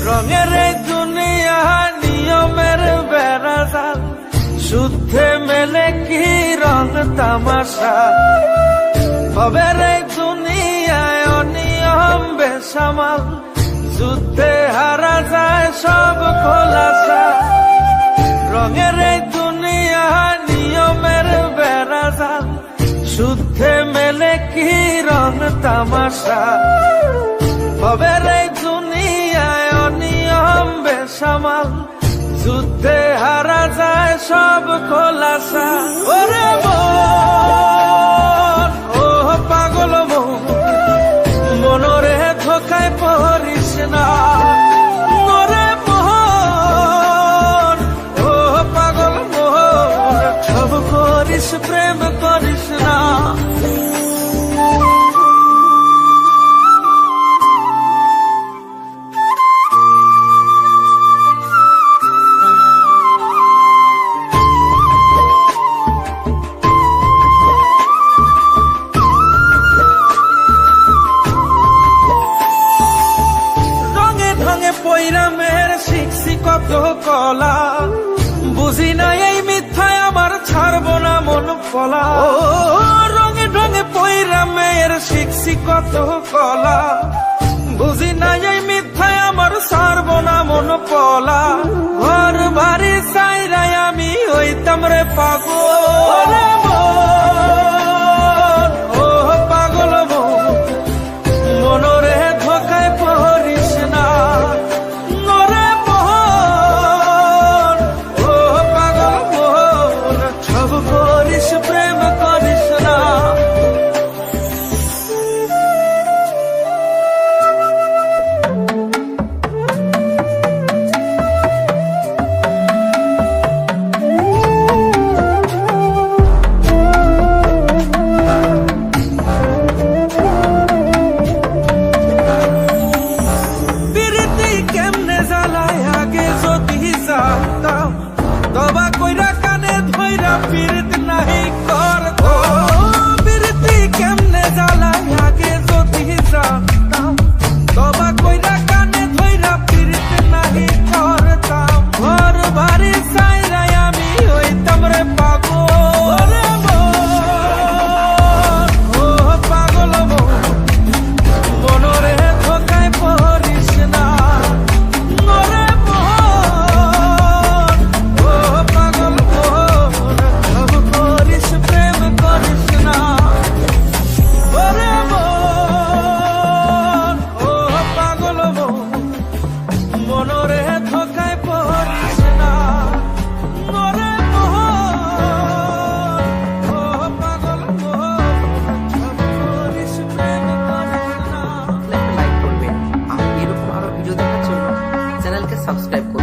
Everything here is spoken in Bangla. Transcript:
রঙের এই দুনিয়া নিয়মের বেড়াজাল, শুদ্ধে মেলে কি রং তামাশা। ভবের এই দুনিয়ায় অনিয়ম বেসামাল, যুদ্ধে হারা যায় সব খোলাসা। রঙের এই দুনিয়া নিয়মের বেড়াজাল, শুদ্ধে মেলে কি রং তামাশা। ভবের এই দুনিয়ায় অনিয়ম বেসামাল, যুদ্ধে হারা যায় সব খোলাসা। ওরে মন, ও পাগল মন, মনরে ধোকায় পড়িস না। ওরে মন, ও পাগল মন, সব করিস প্রেম করিস না। পৈরামের শিখছি কত কলা, বুঝি না এই মিথ্যায় আমার ছাড়বো না মন ফলা। রঙে ঢঙে পৈরামের শিখছি কত কলা, বুঝি না এই মিথ্যায় আমার ছাড়বো না মন পলা। ঘর বাড়ি চাইরাই আমি হইতাম রে পাগল। ও পাগল মন, মনরে ধোকায় পড়িস না। প্রেম করিস না। বিরতি কেমনে জ্বালায় আগে যদি জানতাম, তবা কইরা কানে ধইরা বিরতি নাহি করতো। বিরতি কেমনে জ্বালায় আগে যদি জানতাম, তবা কইরা কানে ধইরা বিরতি নাহি করতাম। ঘর বাড়ি চাইরাই আমি হইতাম রে পাগল। ও পাগল মন, মনরে ধোকায় পড়িস না। মনরে ধোকায় পড়িস না। মরে মোহন, ও পাগল মোহন, করিস প্রেম করিস না। লাইক করবেন আর এরকম আরো ভিডিও দেখার জন্য চ্যানেলকে সাবস্ক্রাইব করুন।